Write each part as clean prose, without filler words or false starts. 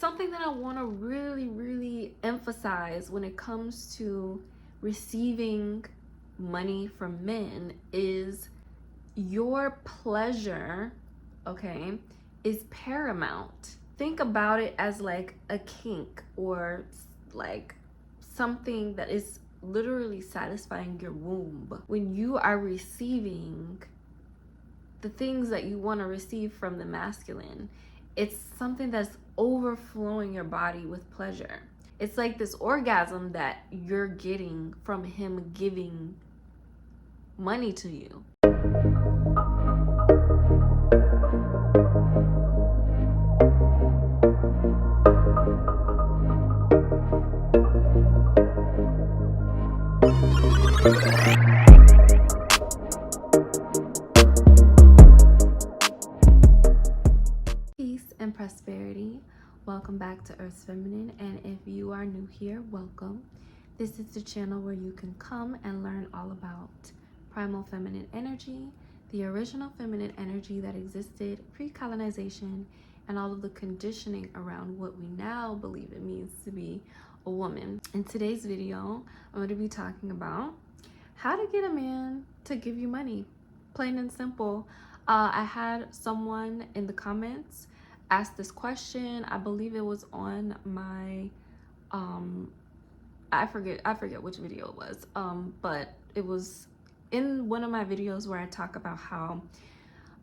Something that I want to really emphasize when it comes to receiving money from men is your pleasure, okay, is paramount. Think about it as like a kink or like something that is literally satisfying your womb. When you are receiving the things that you want to receive from the masculine, it's something that's overflowing your body with pleasure. It's like this orgasm that you're getting from him giving money to you. Peace and prosperity. Welcome back to Earth's Feminine, and if you are new here, welcome. This is the channel where you can come and learn all about primal feminine energy, the original feminine energy that existed pre-colonization, and all of the conditioning around what we now believe it means to be a woman. In today's video, I'm going to be talking about how to get a man to give you money, plain and simple. I had someone in the comments ask this question. I believe it was on my I forget which video it was, but it was in one of my videos where I talk about how,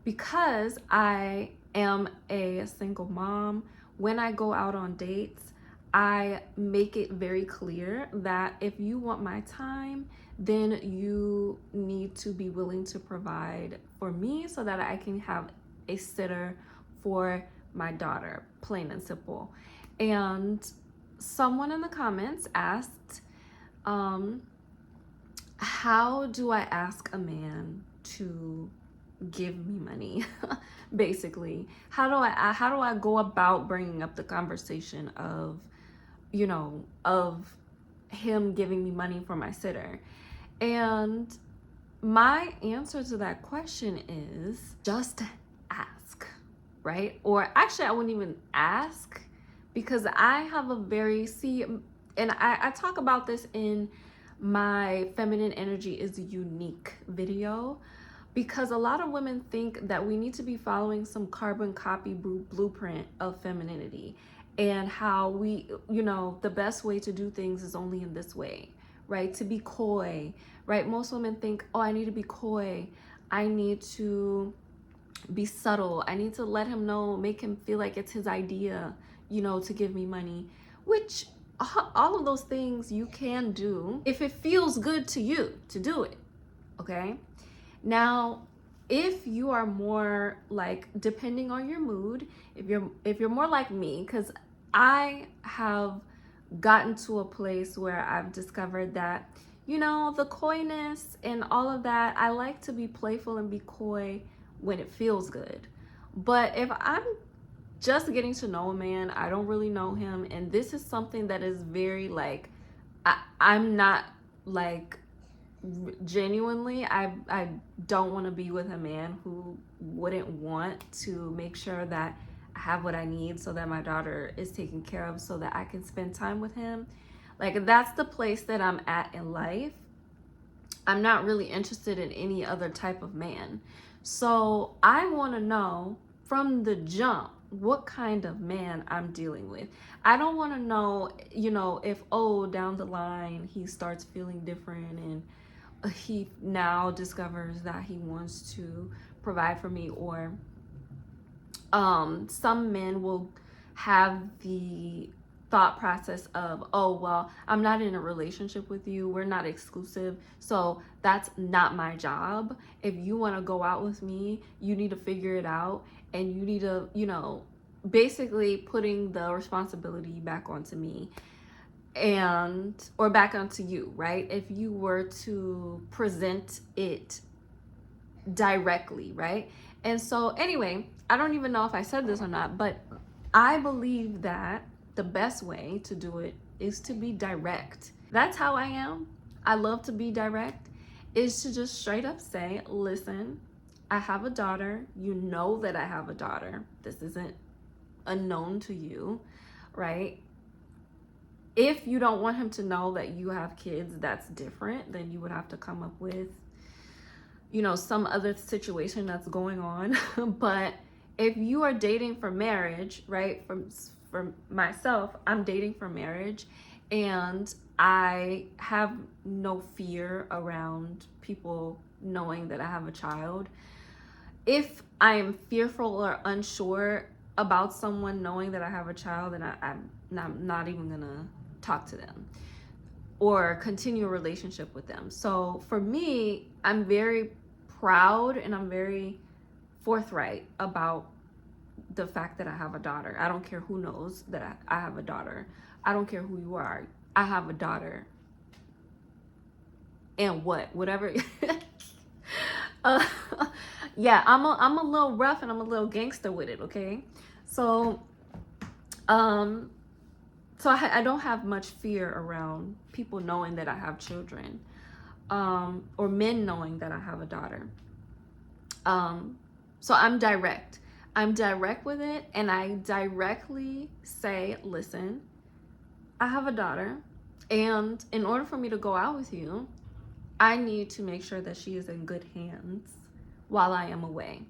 because I am a single mom, when I go out on dates, I make it very clear that if you want my time, then you need to be willing to provide for me so that I can have a sitter for my daughter, plain and simple. And someone in the comments asked, how do I ask a man to give me money? Basically, how do I go about bringing up the conversation of, of him giving me money for my sitter? And my answer to that question is just ask, right? Or actually, I wouldn't even ask, because I have a very, and I talk about this in my Feminine Energy is Unique video, because a lot of women think that we need to be following some carbon copy blueprint of femininity, and how we, the best way to do things is only in this way, right? To be coy, right? Most women think, oh, I need to be coy. I need to be subtle. I need to let him know, make him feel like it's his idea, to give me money, which all of those things you can do if it feels good to you to do it, okay? Now, if you are more like, depending on your mood, if you're more like me, because I have gotten to a place where I've discovered that, the coyness and all of that, I like to be playful and be coy when it feels good. But if I'm just getting to know a man, I don't really know him, and this is something that is very like, I'm not like, genuinely, I don't want to be with a man who wouldn't want to make sure that I have what I need so that my daughter is taken care of, so that I can spend time with him. Like, that's the place that I'm at in life. I'm not really interested in any other type of man. So I want to know from the jump what kind of man I'm dealing with. I don't want to know, if, down the line he starts feeling different and he now discovers that he wants to provide for me, or some men will have the thought process of, oh, well, I'm not in a relationship with you, we're not exclusive, so that's not my job. If you want to go out with me, you need to figure it out, and you need to, basically putting the responsibility back onto me, or back onto you, right? If you were to present it directly, right? And so anyway, I don't even know if I said this or not, but I believe that the best way to do it is to be direct. That's how I am. I love to be direct, is to just straight up say, listen, I have a daughter. You know that I have a daughter. This isn't unknown to you, right? If you don't want him to know that you have kids, that's different. Then you would have to come up with, you know, some other situation that's going on. But if you are dating for marriage, right? For myself, I'm dating for marriage, and I have no fear around people knowing that I have a child. If I'm fearful or unsure about someone knowing that I have a child, then I'm not even gonna talk to them or continue a relationship with them. So for me, I'm very proud and I'm very forthright about the fact that I have a daughter. I don't care who knows that I have a daughter. I don't care who you are. I have a daughter. And whatever. uh, yeah, I'm a little rough and I'm a little gangster with it, okay? So I don't have much fear around people knowing that I have children, or men knowing that I have a daughter. So I'm direct. I'm direct with it, and I directly say, listen, I have a daughter, and in order for me to go out with you, I need to make sure that she is in good hands while I am away.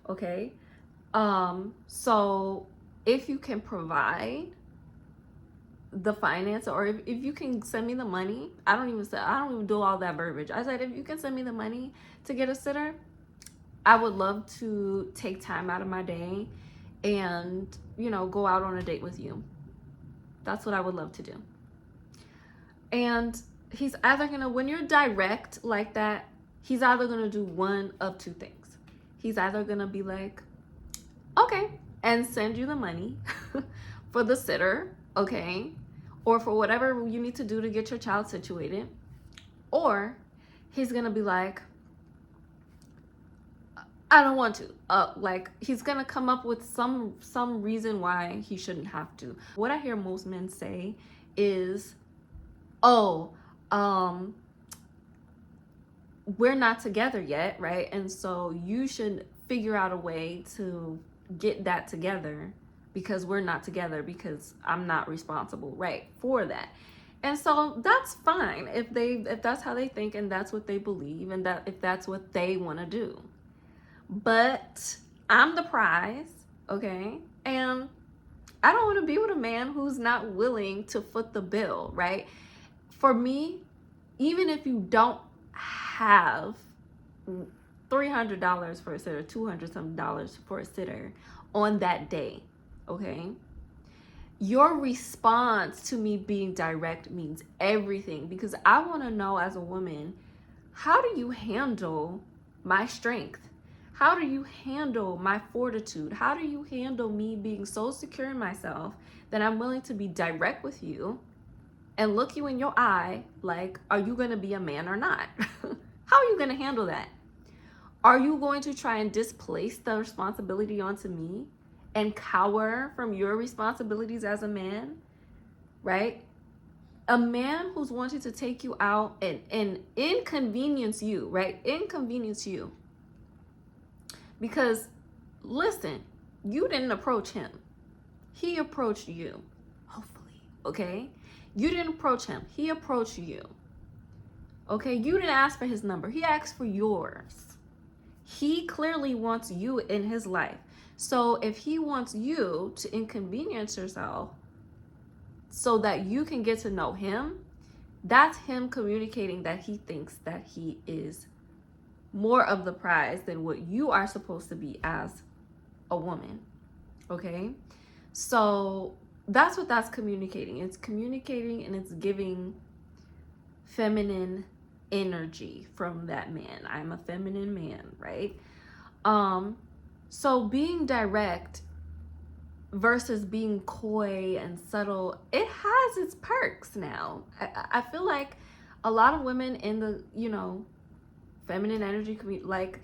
Okay? So if you can provide the finance, or if you can send me the money, I don't even do all that verbiage. I said, if you can send me the money to get a sitter, I would love to take time out of my day and, you know, go out on a date with you. That's what I would love to do. And he's either gonna, when you're direct like that, he's either gonna do one of two things. He's either gonna be like, okay, and send you the money for the sitter, okay, or for whatever you need to do to get your child situated, or he's gonna be like, I don't want to. Like, he's gonna come up with some reason why he shouldn't have to. What I hear most men say is, oh, we're not together yet, right? And so you should figure out a way to get that together because we're not together, because I'm not responsible, right, for that. And so that's fine if that's how they think and that's what they believe, and that if that's what they want to do. But I'm the prize, okay? And I don't want to be with a man who's not willing to foot the bill, right? For me, even if you don't have $300 for a sitter, $200 something for a sitter on that day, okay? Your response to me being direct means everything, because I want to know, as a woman, how do you handle my strength? How do you handle my fortitude? How do you handle me being so secure in myself that I'm willing to be direct with you and look you in your eye like, are you going to be a man or not? How are you going to handle that? Are you going to try and displace the responsibility onto me and cower from your responsibilities as a man, right? A man who's wanting to take you out and inconvenience you, right? Inconvenience you. Because, listen, you didn't approach him. He approached you, hopefully, okay? You didn't approach him. He approached you, okay? You didn't ask for his number. He asked for yours. He clearly wants you in his life. So if he wants you to inconvenience yourself so that you can get to know him, that's him communicating that he thinks that he is more of the prize than what you are supposed to be as a woman, okay? So that's what that's communicating. It's communicating and it's giving feminine energy from that man. I'm a feminine man, right? So being direct versus being coy and subtle, it has its perks now. I feel like a lot of women in the, you know, feminine energy community, like,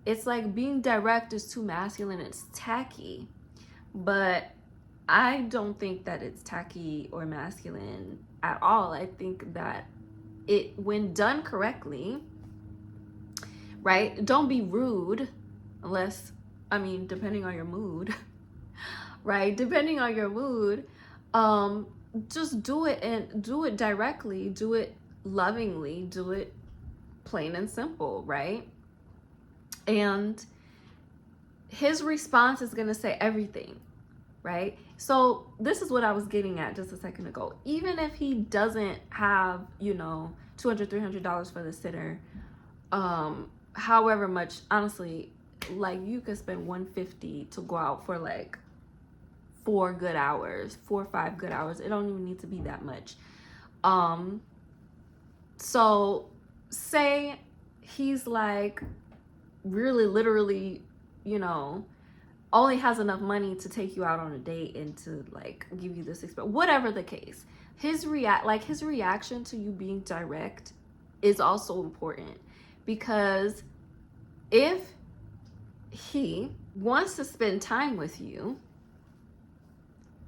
it's like being direct is too masculine, it's tacky. But I don't think that it's tacky or masculine at all. I think that it, when done correctly, right? Don't be rude, unless, I mean, depending on your mood, right? Depending on your mood, um just do it, and do it directly, do it lovingly, do it plain and simple, right? And his response is going to say everything, right? So this is what I was getting at just a second ago. Even if he doesn't have, you know, $200-300 for the sitter, however much, honestly, like you could spend $150 to go out for like 4 good hours, 4 or 5 good hours. It don't even need to be that much. So say he's like really literally, you know, only has enough money to take you out on a date and to like give you this experience, whatever the case. His reaction to you being direct is also important, because if he wants to spend time with you,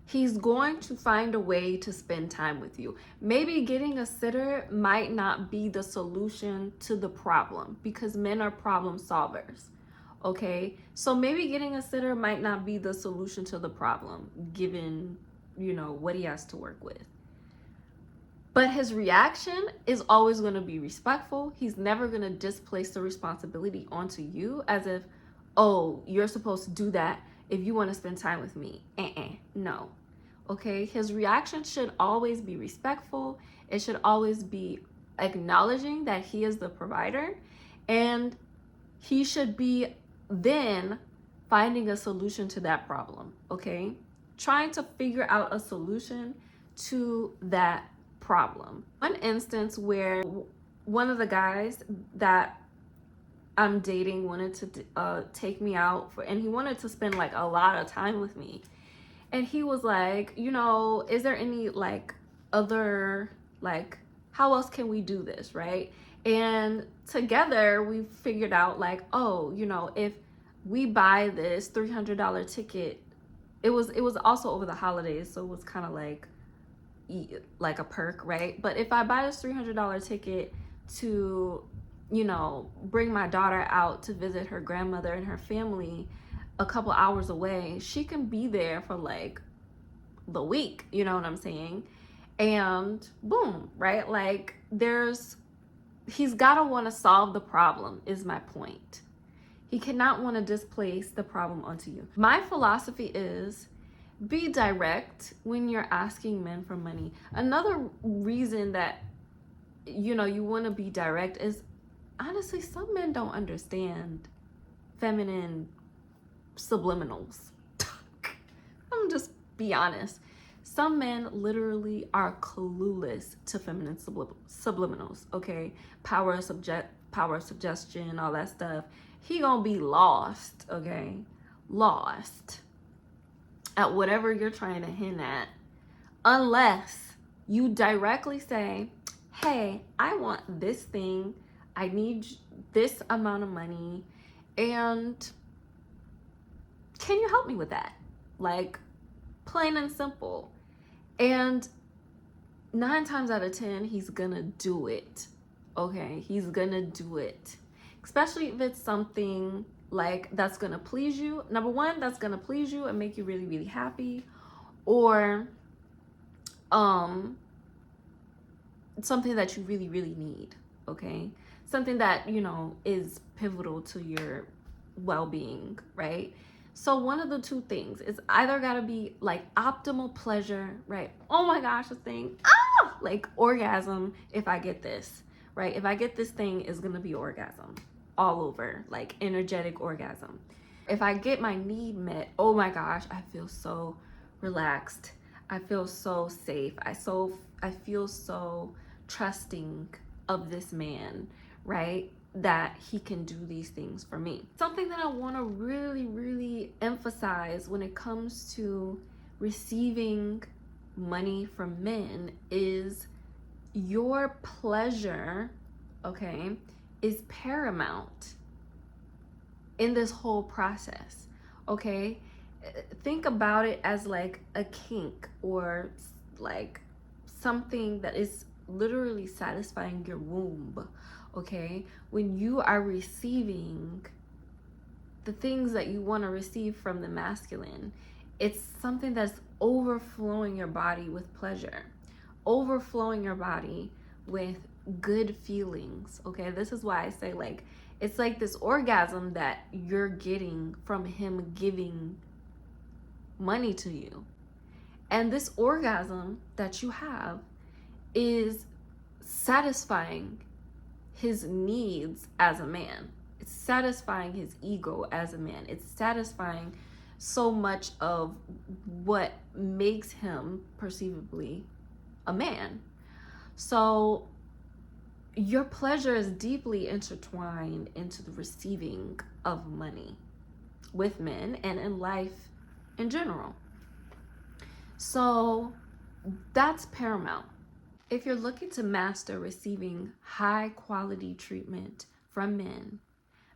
he's going to find a way to spend time with you. Maybe getting a sitter might not be the solution to the problem, because men are problem solvers. Okay, so maybe getting a sitter might not be the solution to the problem, given, you know, what he has to work with. But his reaction is always going to be respectful. He's never going to displace the responsibility onto you as if, oh, you're supposed to do that if you want to spend time with me. No. Okay, his reaction should always be respectful. It should always be acknowledging that he is the provider, and he should be then finding a solution to that problem. Okay, trying to figure out a solution to that problem. One instance where one of the guys that I'm dating wanted to take me out for, and he wanted to spend like a lot of time with me. And he was like, you know, is there any like other, like, how else can we do this, right? And together we figured out like, oh, you know, if we buy this $300 ticket, it was also over the holidays, so it was kind of like a perk, right? But if I buy this $300 ticket to, you know, bring my daughter out to visit her grandmother and her family a couple hours away, she can be there for like the week, you know what I'm saying? And boom, right? Like he's got to want to solve the problem, is my point. He cannot want to displace the problem onto you. My philosophy is be direct when you're asking men for money. Another reason that, you know, you want to be direct is, honestly, some men don't understand feminine subliminals. I'm just be honest. Some men literally are clueless to feminine subliminals, okay? Power of suggestion, all that stuff. He gonna be lost, okay? Lost at whatever you're trying to hint at, unless you directly say, hey, I want this thing, I need this amount of money, and can you help me with that? Like, plain and simple. And 9 times out of 10, he's gonna do it. Okay, he's gonna do it. Especially if it's something like that's gonna please you. Number one, that's gonna please you and make you really, really happy. Or something that you really, really need. Okay, something that, you know, is pivotal to your well-being, right? So one of the two things is either gotta be like optimal pleasure, right? Oh my gosh, this thing, like orgasm if I get this, right? If I get this thing, is gonna be orgasm all over, like energetic orgasm. If I get my need met, oh my gosh, I feel so relaxed. I feel so safe. I feel so trusting of this man, right? That he can do these things for me. Something that I want to really, really emphasize when it comes to receiving money from men is your pleasure, okay, is paramount in this whole process, okay? Think about it as like a kink, or like something that is literally satisfying your womb. Okay, when you are receiving the things that you want to receive from the masculine, it's something that's overflowing your body with pleasure, overflowing your body with good feelings. Okay, this is why I say, like, it's like this orgasm that you're getting from him giving money to you. And this orgasm that you have is satisfying his needs as a man. It's satisfying his ego as a man. It's satisfying so much of what makes him perceivably a man. So your pleasure is deeply intertwined into the receiving of money with men and in life in general. So that's paramount. If you're looking to master receiving high quality treatment from men,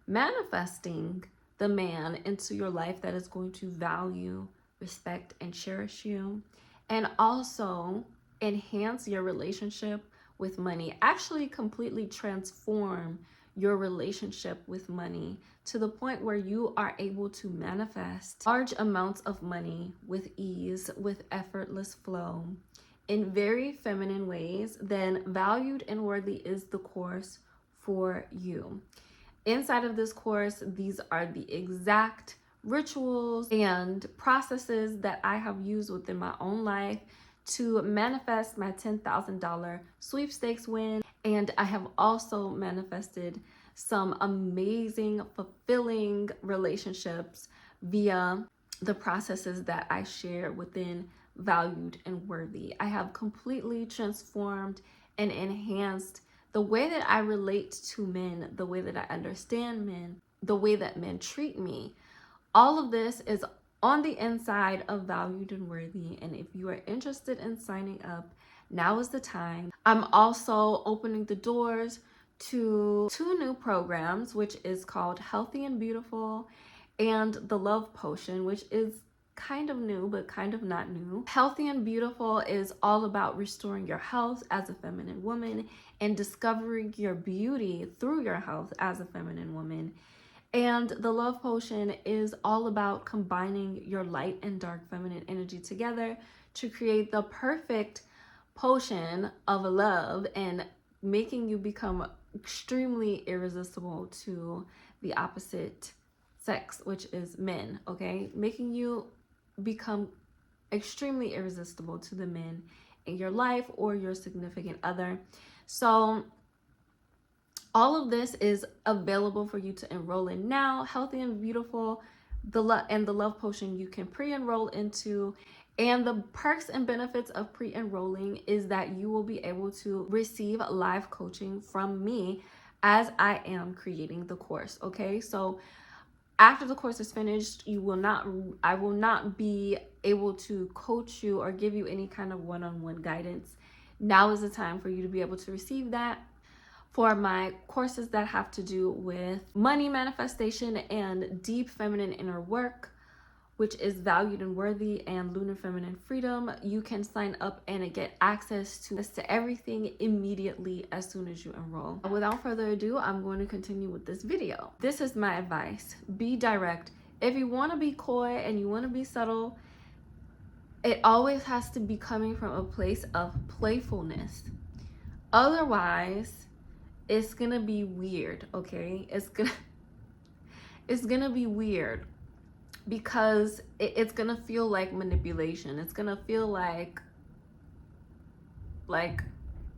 manifesting the man into your life that is going to value, respect, and cherish you, and also enhance your relationship with money, actually completely transform your relationship with money to the point where you are able to manifest large amounts of money with ease, with effortless flow, in very feminine ways, then Valued and Worthy is the course for you. Inside of this course, these are the exact rituals and processes that I have used within my own life to manifest my $10,000 sweepstakes win. And I have also manifested some amazing, fulfilling relationships via the processes that I share within Valued and Worthy. I have completely transformed and enhanced the way that I relate to men, the way that I understand men, the way that men treat me. All of this is on the inside of Valued and Worthy. And if you are interested in signing up, now is the time. I'm also opening the doors to 2 new programs, which is called Healthy and Beautiful and the Love Potion, which is kind of new, but kind of not new. Healthy and Beautiful is all about restoring your health as a feminine woman and discovering your beauty through your health as a feminine woman. And the Love Potion is all about combining your light and dark feminine energy together to create the perfect potion of love and making you become extremely irresistible to the opposite sex, which is men, okay? Making you become extremely irresistible to the men in your life or your significant other. So all of this is available for you to enroll in now. Healthy and Beautiful, the Love Potion you can pre-enroll into. And the perks and benefits of pre-enrolling is that you will be able to receive live coaching from me as I am creating the course, okay? So after the course is finished, I will not be able to coach you or give you any kind of one-on-one guidance. Now is the time for you to be able to receive that. For my courses that have to do with money manifestation and deep feminine inner work, which is Valued and Worthy and Lunar Feminine Freedom, you can sign up and get access to everything immediately as soon as you enroll. Without further ado, I'm going to continue with this video. This is my advice. Be direct. If you want to be coy and you want to be subtle, it always has to be coming from a place of playfulness. Otherwise, it's gonna be weird, okay? It's gonna be weird because it's gonna feel like manipulation. It's gonna feel like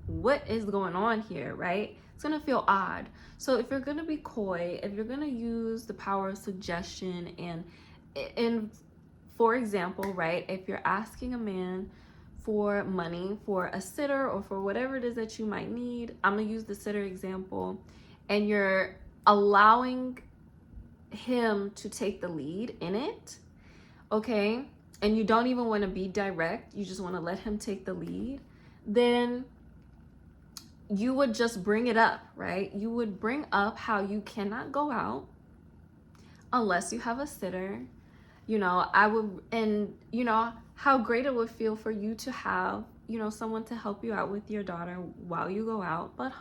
what is going on here, right? It's gonna feel odd. So if you're gonna be coy, if you're gonna use the power of suggestion and for example, right, if you're asking a man for money for a sitter or for whatever it is that you might need, I'm gonna use the sitter example, and you're allowing him to take the lead in it, okay, and you don't even want to be direct, you just want to let him take the lead, then you would just bring it up, right? You would bring up how you cannot go out unless you have a sitter. You know, how great it would feel for you to have, someone to help you out with your daughter while you go out, but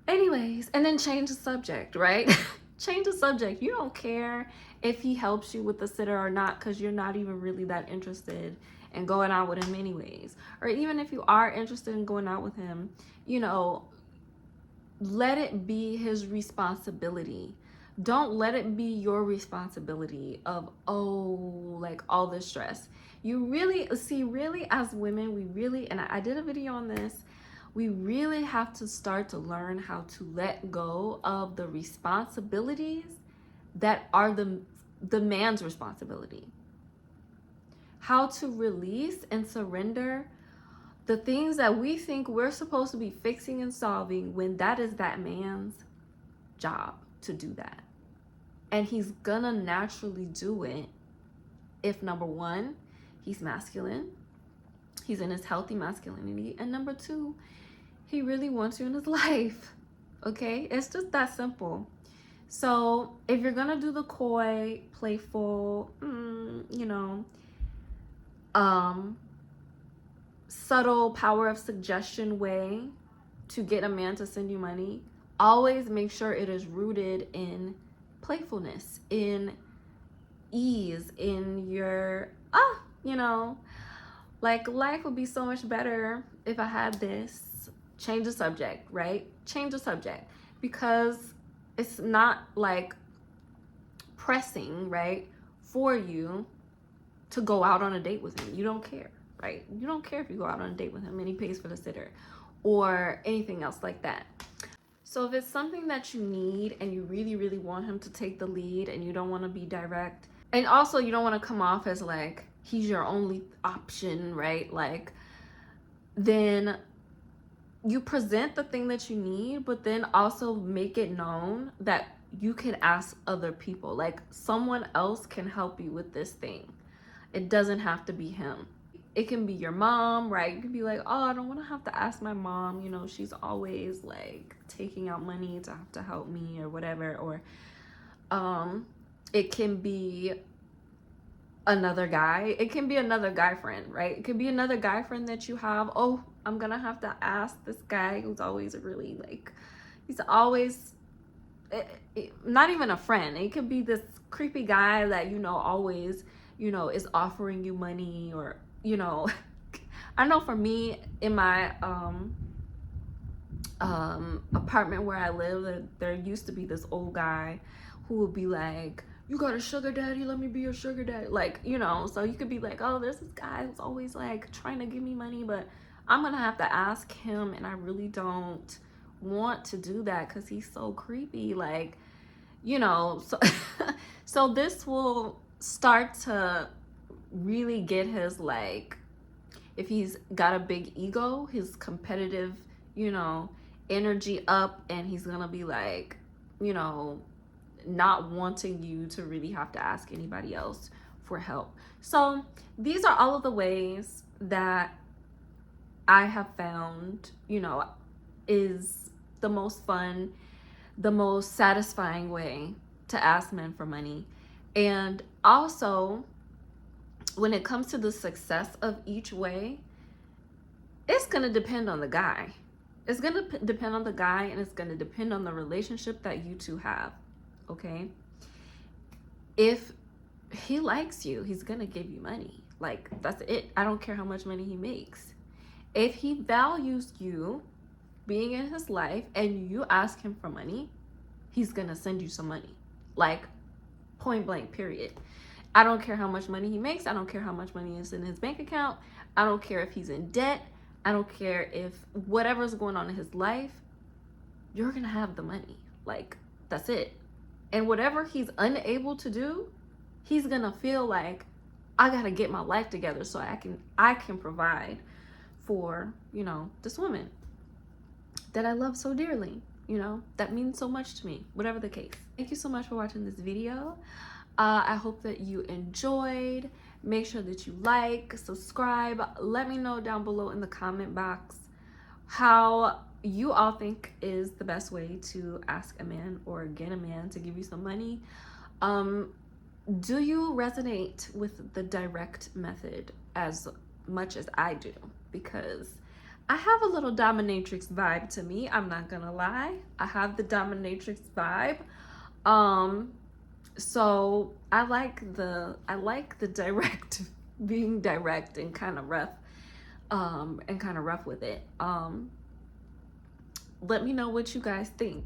anyways, and then change the subject, right? Change the subject. You don't care if he helps you with the sitter or not, because you're not even really that interested and going out with him anyways. Or even if you are interested in going out with him, you know, let it be his responsibility. Don't let it be your responsibility of, oh, like all this stress. You really see, really, as women, we really, and I did a video on this, we really have to start to learn how to let go of the responsibilities that are the man's responsibility. How to release and surrender the things that we think we're supposed to be fixing and solving, when that is that man's job to do that. And he's gonna naturally do it if, number one, he's masculine, he's in his healthy masculinity, and number two, he really wants you in his life. Okay, it's just that simple. So if you're gonna do the coy, playful, you know, subtle power of suggestion way to get a man to send you money, always make sure it is rooted in playfulness, in ease, in your, you know, like, life would be so much better if I had this. Change the subject, right? Change the subject, because it's not like pressing, right, for you to go out on a date with him. You don't care, right? You don't care if you go out on a date with him and he pays for the sitter or anything else like that. So if it's something that you need and you really, really want him to take the lead, and you don't want to be direct, and also you don't want to come off as like he's your only option, right? Like, then you present the thing that you need, but then also make it known that you can ask other people. Like, someone else can help you with this thing. It doesn't have to be him. It can be your mom, right? You can be like, oh, I don't want to have to ask my mom. You know, she's always like taking out money to have to help me or whatever. Or it can be another guy. It can be another guy friend, right? It could be another guy friend that you have. Oh, I'm gonna have to ask this guy who's always really like, he's always not even a friend. It could be this creepy guy that, you know, always, you know, is offering you money, or, you know, I know for me, in my apartment where I live, there used to be this old guy who would be like, you got a sugar daddy, let me be your sugar daddy. Like, you know, so you could be like, oh, there's this guy who's always like trying to give me money, but I'm gonna have to ask him, and I really don't want to do that because he's so creepy. Like, you know, so so this will start to really get his, like, if he's got a big ego, his competitive, you know, energy up, and he's gonna be like, you know, not wanting you to really have to ask anybody else for help. So these are all of the ways that I have found, you know, is the most fun, the most satisfying way to ask men for money. And also, when it comes to the success of each way, it's going to depend on the guy. It's going to depend on the guy, and it's going to depend on the relationship that you two have. Okay? If he likes you, he's going to give you money. Like, that's it. I don't care how much money he makes. If he values you being in his life and you ask him for money, he's going to send you some money. Like, point blank, period. I don't care how much money he makes. I don't care how much money is in his bank account. I don't care if he's in debt. I don't care if whatever's going on in his life, you're going to have the money. Like, that's it. And whatever he's unable to do, he's going to feel like, I got to get my life together so I can provide for, you know, this woman that I love so dearly, you know, that means so much to me, whatever the case. Thank you so much for watching this video. I hope that you enjoyed. Make sure that you like, subscribe. Let me know down below in the comment box how you all think is the best way to ask a man or get a man to give you some money. Do you resonate with the direct method as much as I do? Because I have a little dominatrix vibe to me. I'm not gonna lie. I have the dominatrix vibe. So I like the direct being direct and kind of rough, with it. Let me know what you guys think,